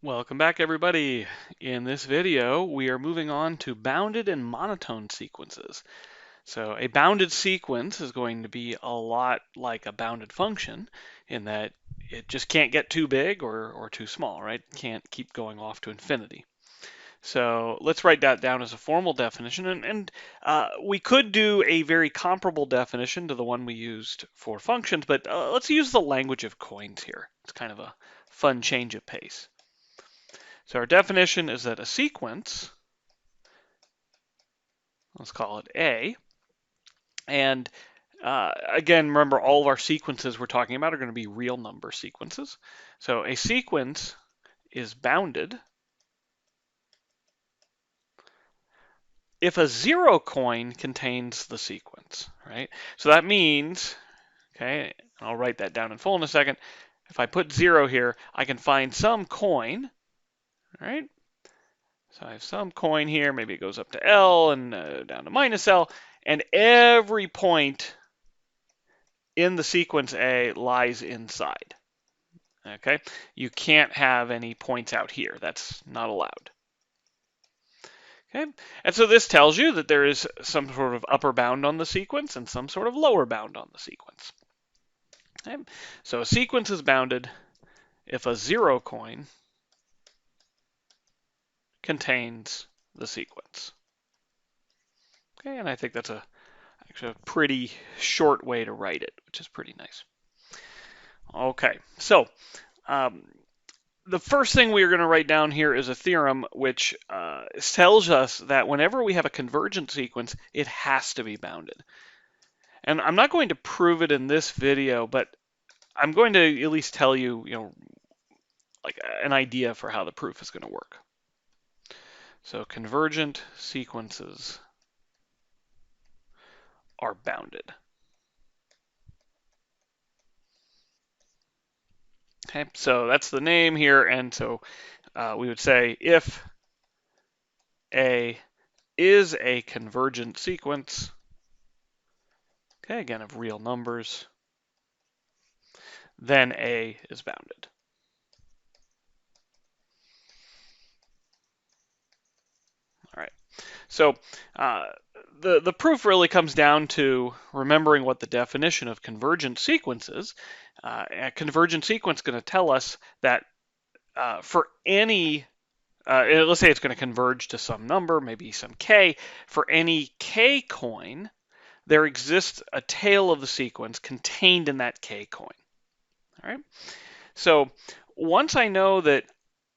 Welcome back, everybody. In this video, we are moving on to bounded and monotone sequences. So a bounded sequence is going to be a lot like a bounded function in that it just can't get too big or too small, right? It can't keep going off to infinity. So let's write that down as a formal definition. And we could do a very comparable definition to the one we used for functions, but let's use the language of coins here. It's kind of a fun change of pace. So our definition is that a sequence, let's call it A, and again, remember all of our sequences we're talking about are going to be real number sequences. So a sequence is bounded if a zero coin contains the sequence, right? So that means, okay, I'll write that down in full in a second. If I put 0 here, I can find some coin, right? So I have some coin here, maybe it goes up to L and down to minus L, and every point in the sequence A lies inside. Okay, you can't have any points out here. That's not allowed. Okay, and so this tells you that there is some sort of upper bound on the sequence and some sort of lower bound on the sequence. Okay, so a sequence is bounded if a zero coin contains the sequence. Okay, and I think that's actually a pretty short way to write it, which is pretty nice. Okay, so the first thing we are going to write down here is a theorem which tells us that whenever we have a convergent sequence, it has to be bounded. And I'm not going to prove it in this video, but I'm going to at least tell you, like an idea for how the proof is going to work. So convergent sequences are bounded. Okay, so that's the name here, and so we would say if A is a convergent sequence, okay, again of real numbers, then A is bounded. All right, so the proof really comes down to remembering what the definition of convergent sequence is. A convergent sequence is going to tell us that for any, let's say it's going to converge to some number, maybe some k, for any k coin, there exists a tail of the sequence contained in that k coin. All right, so once I know that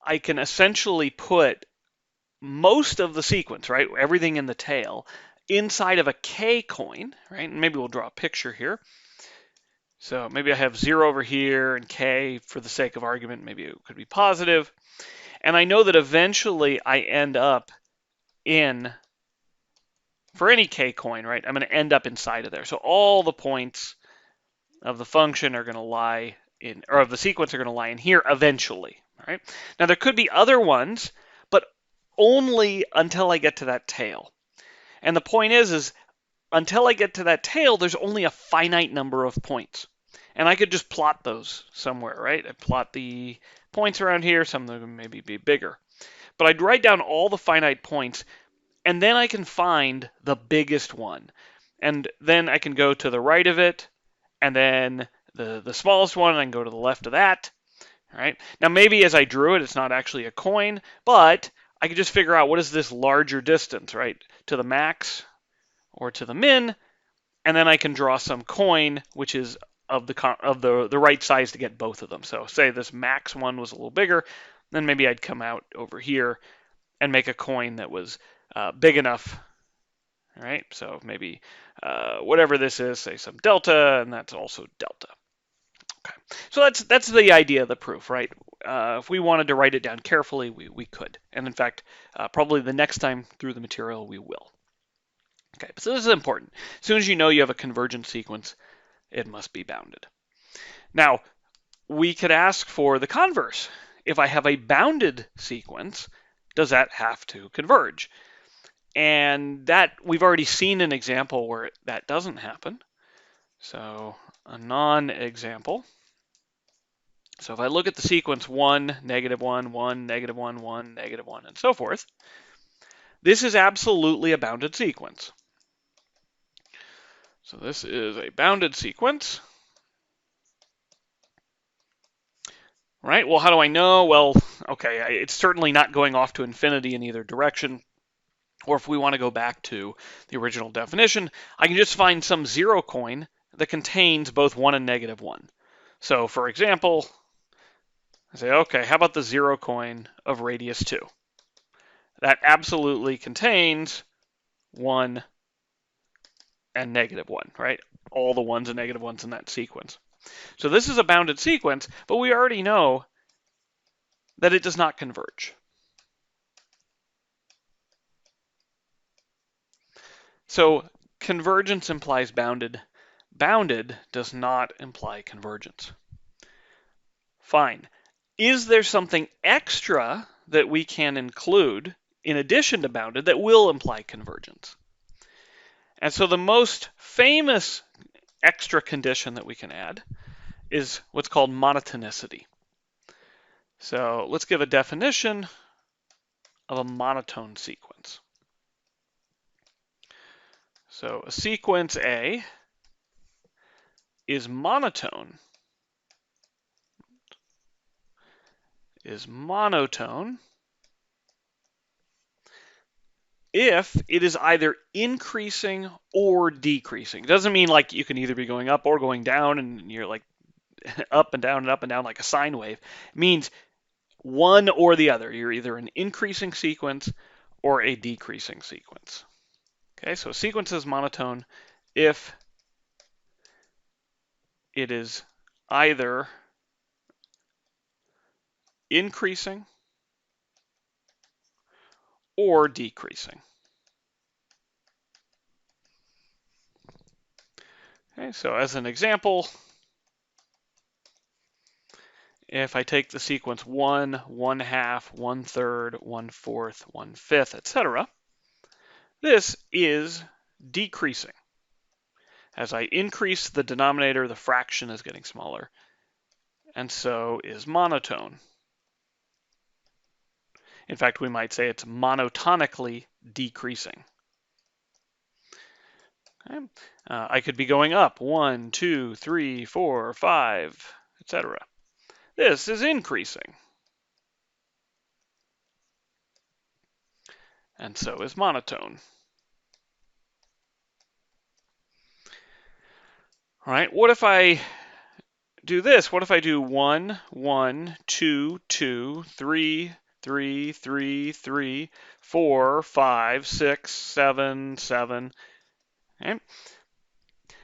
I can essentially put most of the sequence, right, everything in the tail, inside of a K coin, right, and maybe we'll draw a picture here. So maybe I have 0 over here and K, for the sake of argument, maybe it could be positive. And I know that eventually I end up in, for any K coin, right, I'm going to end up inside of there. So all the points of the function are going to lie in, or of the sequence are going to lie in here eventually, right? Now there could be other ones, but only until I get to that tail. And the point is until I get to that tail, there's only a finite number of points. And I could just plot those somewhere, right? I'd plot the points around here, some of them maybe be bigger. But I'd write down all the finite points, and then I can find the biggest one. And then I can go to the right of it, and then the smallest one, and I can go to the left of that. All right. Now maybe as I drew it, it's not actually a coin, but I could just figure out what is this larger distance, right? To the max or to the min, and then I can draw some coin which is of the right size to get both of them. So say this max one was a little bigger, then maybe I'd come out over here and make a coin that was big enough. All right. So maybe whatever this is, say some delta, and that's also delta. Okay. So that's the idea of the proof, right? If we wanted to write it down carefully, we could. And in fact, probably the next time through the material, we will. Okay, so this is important. As soon as you know you have a convergent sequence, it must be bounded. Now, we could ask for the converse. If I have a bounded sequence, does that have to converge? And that we've already seen an example where that doesn't happen. So a non-example. So if I look at the sequence 1, -1, 1, -1, 1, -1, and so forth, this is absolutely a bounded sequence. So this is a bounded sequence. Right? Well, how do I know? Well, okay, it's certainly not going off to infinity in either direction. Or if we want to go back to the original definition, I can just find some zero coin that contains both 1 and -1. So for example, I say, okay, how about the zero coin of radius 2? That absolutely contains 1 and -1, right? All the 1s and -1s in that sequence. So this is a bounded sequence, but we already know that it does not converge. So convergence implies bounded. Bounded does not imply convergence. Fine. Is there something extra that we can include in addition to bounded that will imply convergence? And so the most famous extra condition that we can add is what's called monotonicity. So let's give a definition of a monotone sequence. So a sequence A is monotone if it is either increasing or decreasing. It doesn't mean like you can either be going up or going down and you're like up and down and up and down like a sine wave. It means one or the other. You're either an increasing sequence or a decreasing sequence. Okay, so a sequence is monotone if it is either increasing or decreasing. Okay, so as an example, if I take the sequence 1, 1/2, 1/3, 1/4, 1/5, etc., this is decreasing. As I increase the denominator, the fraction is getting smaller, and so is monotone. In fact, we might say it's monotonically decreasing. Okay. I could be going up 1, 2, 3, 4, 5, etc. This is increasing, and so is monotone. All right, what if I do this? What if I do 1, 1, 2, 2, 3, 3, 3, 3, 4, 5, 6, 7, 7? Okay.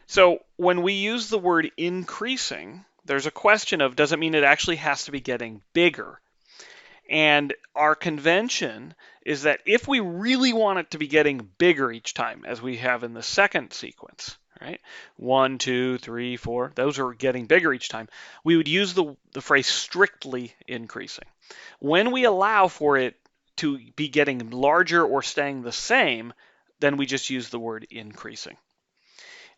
So when we use the word increasing, there's a question of, does it mean it actually has to be getting bigger? And our convention is that if we really want it to be getting bigger each time, as we have in the second sequence, right? 1, 2, 3, 4, those are getting bigger each time, we would use the phrase strictly increasing. When we allow for it to be getting larger or staying the same, then we just use the word increasing.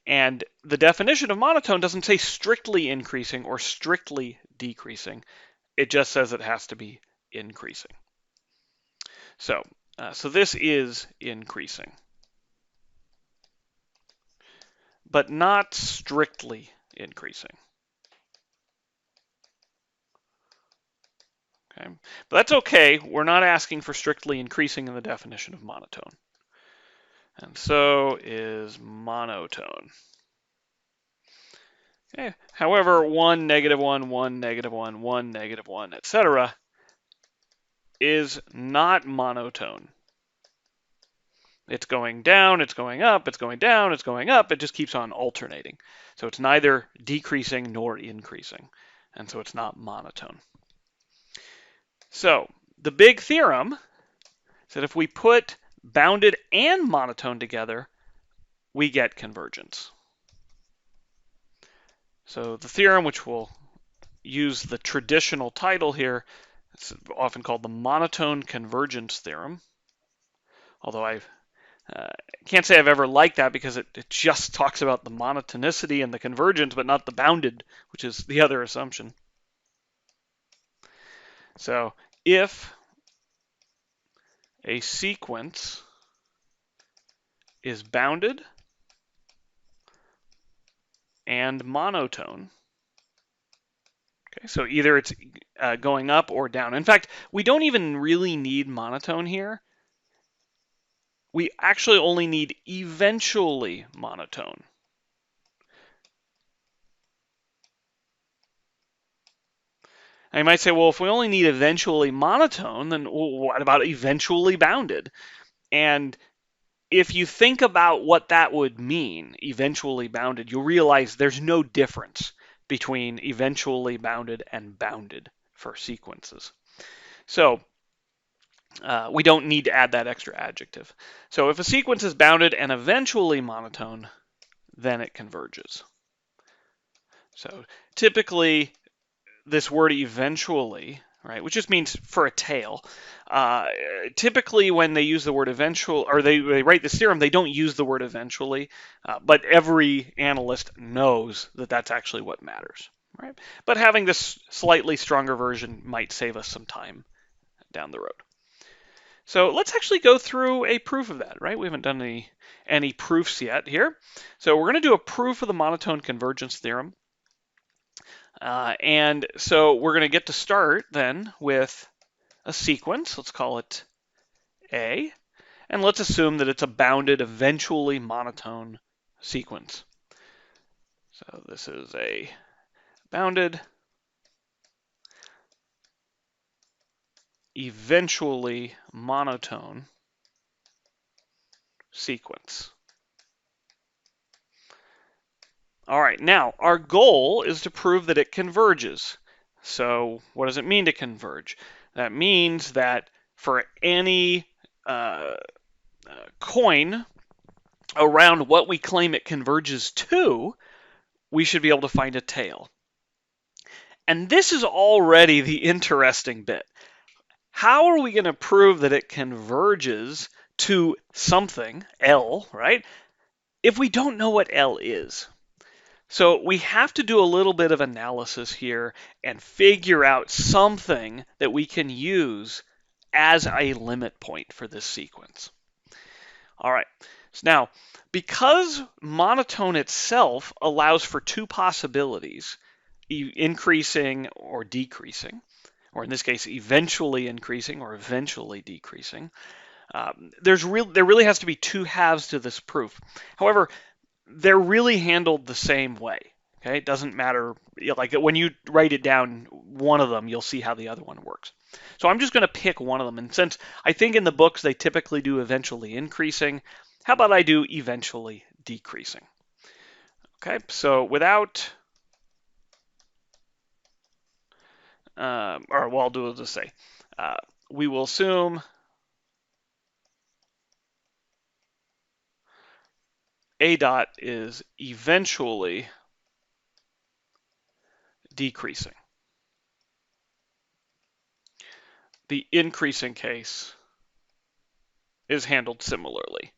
And the definition of monotone doesn't say strictly increasing or strictly decreasing. It just says it has to be increasing. So this is increasing, but not strictly increasing. Okay, but that's okay. We're not asking for strictly increasing in the definition of monotone. And so is monotone. Okay. However, 1, -1, 1, -1, 1, -1, etc. is not monotone. It's going down, it's going up, it's going down, it's going up. It just keeps on alternating. So it's neither decreasing nor increasing. And so it's not monotone. So the big theorem is that if we put bounded and monotone together, we get convergence. So the theorem, which we'll use the traditional title here, it's often called the monotone convergence theorem. Although I can't say I've ever liked that because it just talks about the monotonicity and the convergence, but not the bounded, which is the other assumption. So if a sequence is bounded and monotone, okay, so either it's going up or down. In fact, we don't even really need monotone here. We actually only need eventually monotone. Now you might say, well, if we only need eventually monotone, then what about eventually bounded? And if you think about what that would mean, eventually bounded, you'll realize there's no difference between eventually bounded and bounded for sequences. So we don't need to add that extra adjective. So if a sequence is bounded and eventually monotone, then it converges. So typically, this word eventually, right, which just means for a tail. Typically, when they use the word eventual, or they write this theorem, they don't use the word eventually, but every analyst knows that that's actually what matters, right? But having this slightly stronger version might save us some time down the road. So let's actually go through a proof of that, right? We haven't done any proofs yet here. So we're going to do a proof of the monotone convergence theorem. And so we're going to get to start then with a sequence. Let's call it A. And let's assume that it's a bounded, eventually monotone sequence. So this is a bounded, eventually monotone sequence. All right, now our goal is to prove that it converges. So what does it mean to converge? That means that for any coin around what we claim it converges to, we should be able to find a tail. And this is already the interesting bit. How are we going to prove that it converges to something, L, right, if we don't know what L is? So we have to do a little bit of analysis here and figure out something that we can use as a limit point for this sequence. All right, so now, because monotone itself allows for two possibilities, increasing or decreasing, or in this case, eventually increasing or eventually decreasing, there really has to be two halves to this proof. However, they're really handled the same way. Okay, it doesn't matter. Like when you write it down, one of them, you'll see how the other one works. So I'm just going to pick one of them. And since I think in the books they typically do eventually increasing, how about I do eventually decreasing? Okay, so without, or well, I'll do as I say. We will assume A dot is eventually decreasing. The increasing case is handled similarly.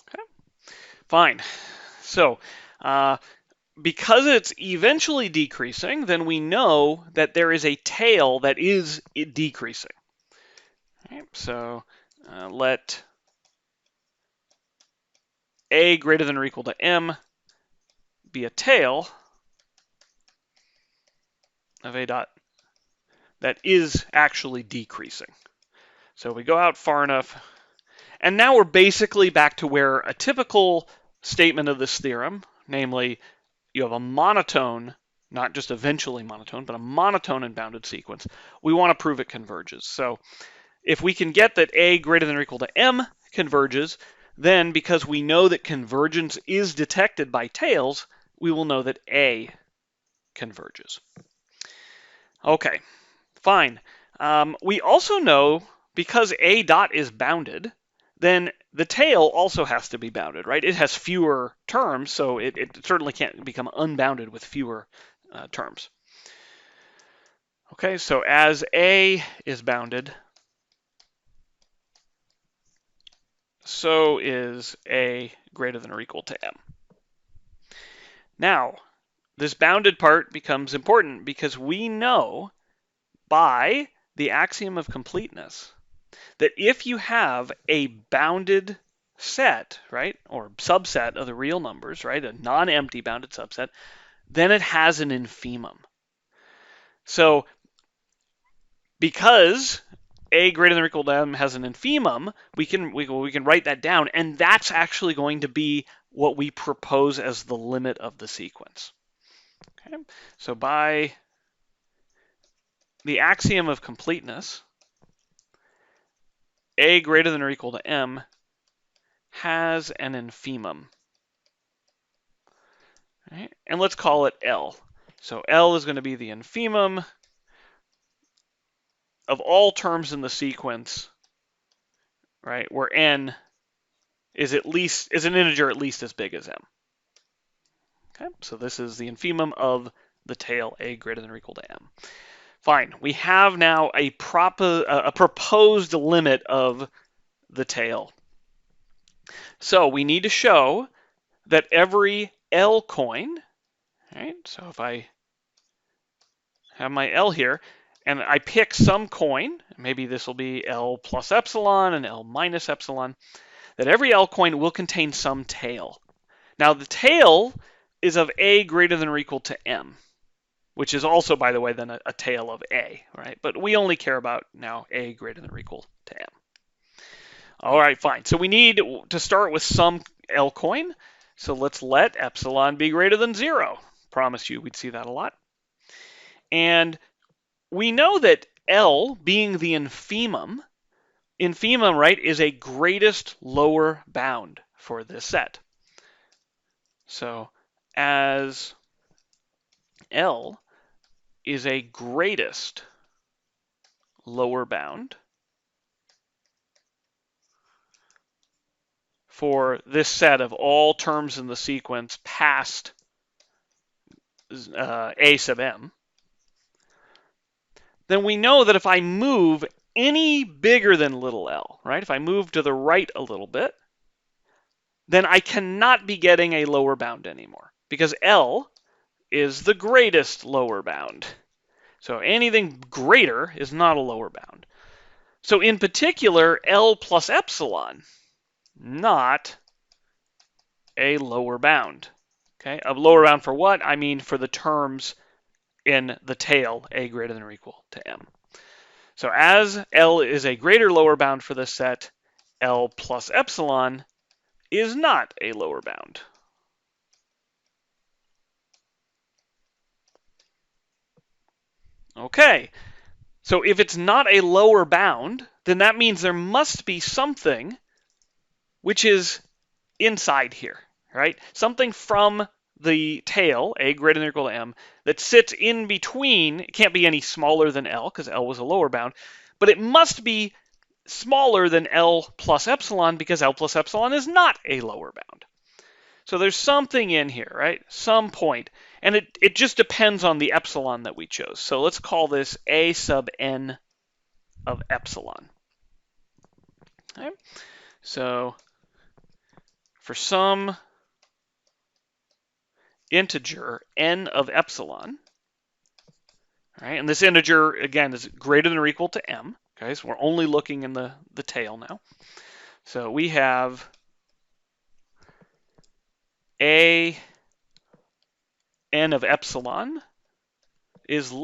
Okay, fine. So because it's eventually decreasing, then we know that there is a tail that is decreasing. Okay, so let A greater than or equal to M be a tail of A dot that is actually decreasing. So we go out far enough, and now we're basically back to where a typical statement of this theorem, namely you have a monotone, not just eventually monotone, but a monotone and bounded sequence. We want to prove it converges. So if we can get that A greater than or equal to M converges, then because we know that convergence is detected by tails, we will know that A converges. Okay, fine. We also know because A dot is bounded, then the tail also has to be bounded, right? It has fewer terms, so it certainly can't become unbounded with fewer terms. Okay, so as A is bounded, so is A greater than or equal to M. Now, this bounded part becomes important because we know by the axiom of completeness that if you have a bounded set, right, or subset of the real numbers, right, a non-empty bounded subset, then it has an infimum. So because a greater than or equal to m has an infimum, we can write that down, and that's actually going to be what we propose as the limit of the sequence. Okay? So by the axiom of completeness, a greater than or equal to m has an infimum. Right? And let's call it L. So L is going to be the infimum of all terms in the sequence, right, where n is an integer at least as big as m. Okay, so this is the infimum of the tail a greater than or equal to m. Fine, we have now a proposed limit of the tail. So we need to show that every L coin, right? So if I have my L here, and I pick some coin, maybe this will be L plus epsilon and L minus epsilon, that every L coin will contain some tail. Now the tail is of a greater than or equal to m, which is also, by the way, then a tail of a, right? But we only care about now a greater than or equal to m. All right, fine. So we need to start with some L coin. So let's let epsilon be greater than 0. Promise you we'd see that a lot. And we know that L, being the infimum, right, is a greatest lower bound for this set. So as L is a greatest lower bound for this set of all terms in the sequence past a sub m, then we know that if I move any bigger than little l, right, if I move to the right a little bit, then I cannot be getting a lower bound anymore because L is the greatest lower bound. So anything greater is not a lower bound. So in particular, L plus epsilon, not a lower bound. Okay, a lower bound for what? I mean for the terms in the tail, a greater than or equal to m. So as L is a greater lower bound for this set, L plus epsilon is not a lower bound. Okay, so if it's not a lower bound, then that means there must be something which is inside here, right? Something from the tail, a greater than or equal to m, that sits in between. It can't be any smaller than L because L was a lower bound, but it must be smaller than L plus epsilon because L plus epsilon is not a lower bound. So there's something in here, right? Some point. And it just depends on the epsilon that we chose. So let's call this a sub n of epsilon. Okay? So for some integer n of epsilon, right? And this integer, again, is greater than or equal to m. Okay, so we're only looking in the tail now. So we have a n of epsilon is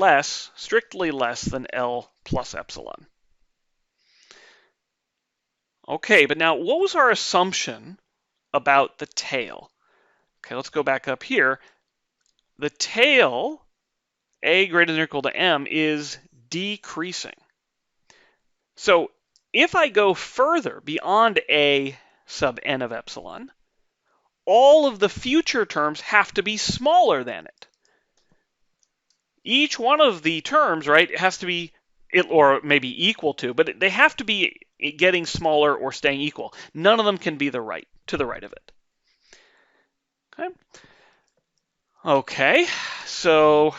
strictly less than L plus epsilon. Okay, but now what was our assumption about the tail? Okay, let's go back up here. The tail, a greater than or equal to m, is decreasing. So if I go further beyond a sub n of epsilon, all of the future terms have to be smaller than it. Each one of the terms, right, has to be, or maybe equal to, but they have to be getting smaller or staying equal. None of them can be to the right of it. Okay. Okay, so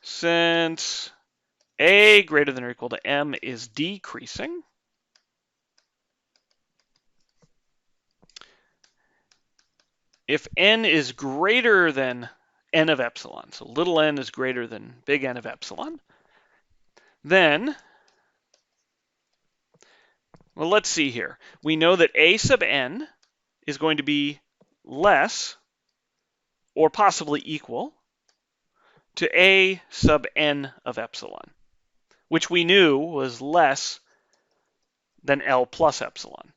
since a greater than or equal to m is decreasing, if n is greater than n of epsilon, so little n is greater than big N of epsilon, then, well, let's see here. We know that a sub n is going to be less or possibly equal to a sub n of epsilon, which we knew was less than L plus epsilon.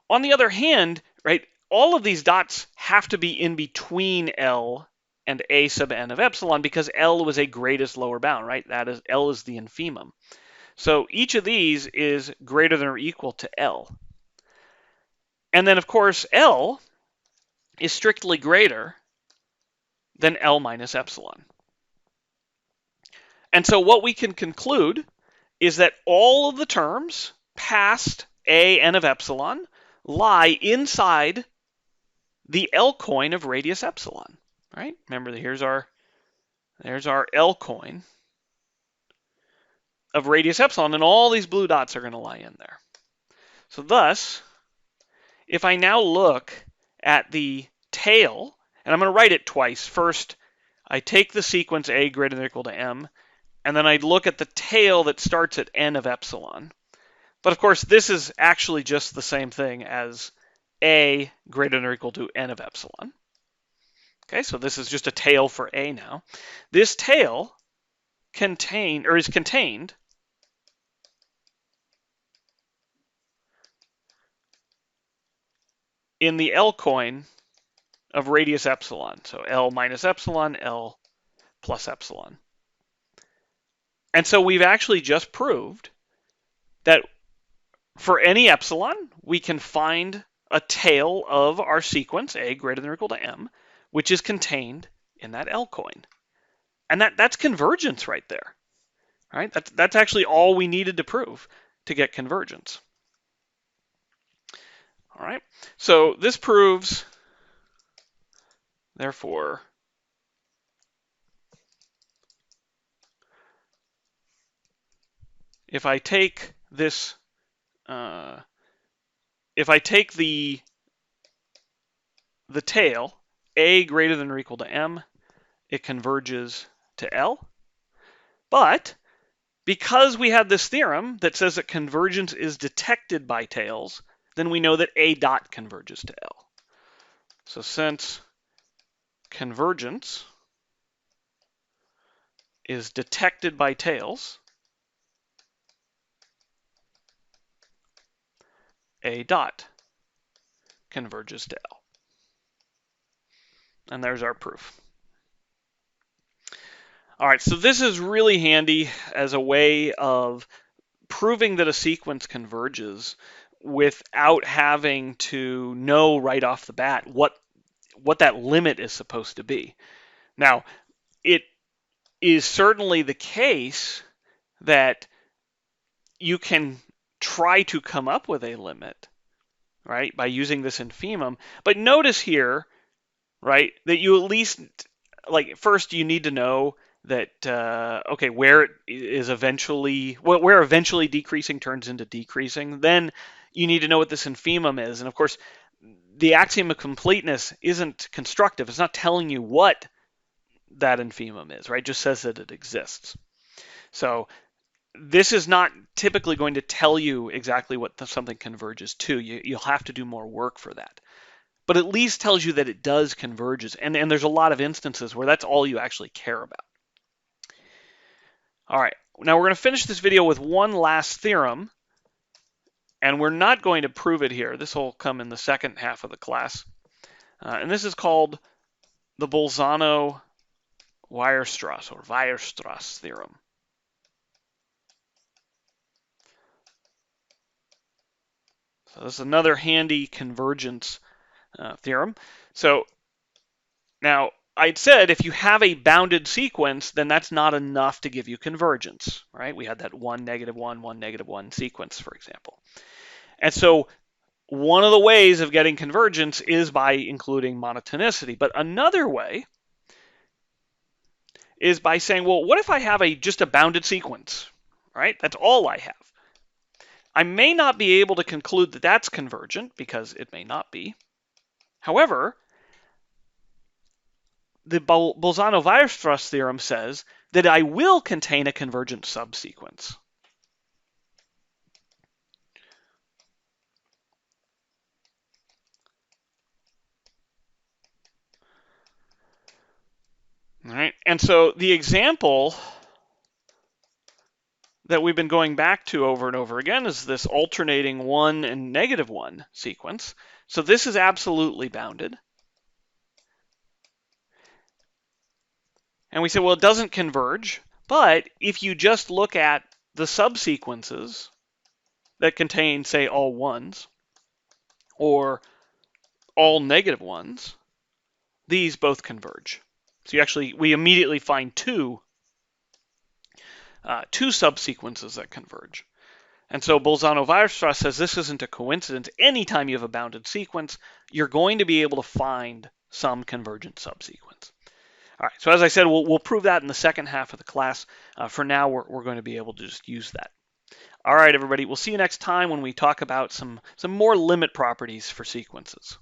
On the other hand, right, all of these dots have to be in between L and a sub n of epsilon because L was a greatest lower bound, right? That is, L is the infimum. So each of these is greater than or equal to L. And then, of course, L is strictly greater than L minus epsilon. And so what we can conclude is that all of the terms past a n of epsilon lie inside the L coin of radius epsilon, right? Remember, there's our L coin of radius epsilon, and all these blue dots are going to lie in there. So thus, if I now look at the tail, and I'm going to write it twice. First, I take the sequence a greater than or equal to m, and then I look at the tail that starts at n of epsilon. But of course, this is actually just the same thing as a greater than or equal to n of epsilon. Okay, so this is just a tail for a now. This tail is contained in the L coin of radius epsilon. So L minus epsilon, L plus epsilon. And so we've actually just proved that for any epsilon, we can find a tail of our sequence, a greater than or equal to m, which is contained in that L coin. And that's convergence right there. Right? That's actually all we needed to prove to get convergence. All right. So this proves, therefore, if I take this, if I take the tail, a greater than or equal to m, it converges to L. But because we have this theorem that says that convergence is detected by tails, then we know that a dot converges to L. So since convergence is detected by tails, a dot converges to L. And there's our proof. All right, so this is really handy as a way of proving that a sequence converges without having to know right off the bat what that limit is supposed to be. Now, it is certainly the case that you can try to come up with a limit, right, by using this infimum. But notice here, right, that you at least, like, first you need to know that, okay, where it is eventually, where eventually decreasing turns into decreasing. Then you need to know what this infimum is. And of course, the axiom of completeness isn't constructive. It's not telling you what that infimum is, right? It just says that it exists. So this is not typically going to tell you exactly what something converges to. You'll have to do more work for that. But at least tells you that it does converges. And there's a lot of instances where that's all you actually care about. All right, now we're going to finish this video with one last theorem. And we're not going to prove it here. This will come in the second half of the class. And this is called the Bolzano-Weierstrass or Weierstrass theorem. So this is another handy convergence theorem. So now I'd said if you have a bounded sequence, then that's not enough to give you convergence, right? We had that 1, -1, 1, -1 sequence, for example. And so one of the ways of getting convergence is by including monotonicity. But another way is by saying, well, what if I have just a bounded sequence, right? That's all I have. I may not be able to conclude that that's convergent because it may not be. However, the Bolzano-Weierstrass theorem says that I will contain a convergent subsequence. All right, and so the example that we've been going back to over and over again is this alternating 1 and -1 sequence. So this is absolutely bounded. And we say, well, it doesn't converge, but if you just look at the subsequences that contain, say, all 1s or all -1s, these both converge. So we immediately find two subsequences that converge. And so Bolzano-Weierstrass says this isn't a coincidence. Anytime you have a bounded sequence, you're going to be able to find some convergent subsequence. All right, so as I said, we'll prove that in the second half of the class. For now, we're going to be able to just use that. All right, everybody, we'll see you next time when we talk about some more limit properties for sequences.